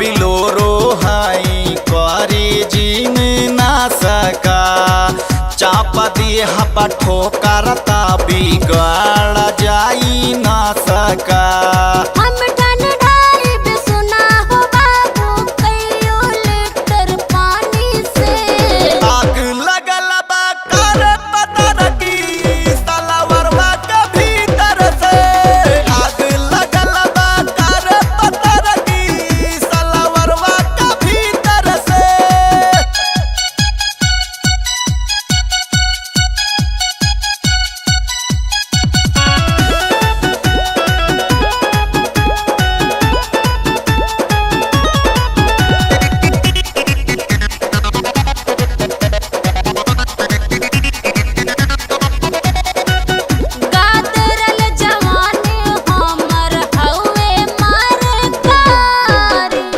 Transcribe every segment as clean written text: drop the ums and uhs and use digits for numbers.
Bolero हाई करी gene ना सका चापा दिए हपा ठोकरता बिगड़ जाई ना सका। हम ठंडाई पे सुना हो बाबू कईयो लीटर पानी से आग लगल बा कर पता रखी सलावरवा के भीतर से आग लगल बा कर पता रखी सलावरवा के भीतर से। गादरल जवानी हमर हवे मरकारी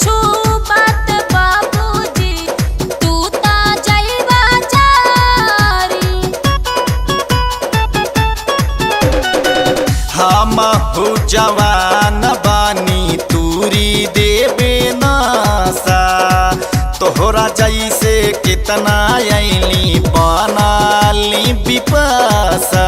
छुबत बाबूजी तू ता जइबा जारी। हम हो जवान बानी तूरी देवे नासा तोहरा जैसे कितना अली बनाली बिपासा।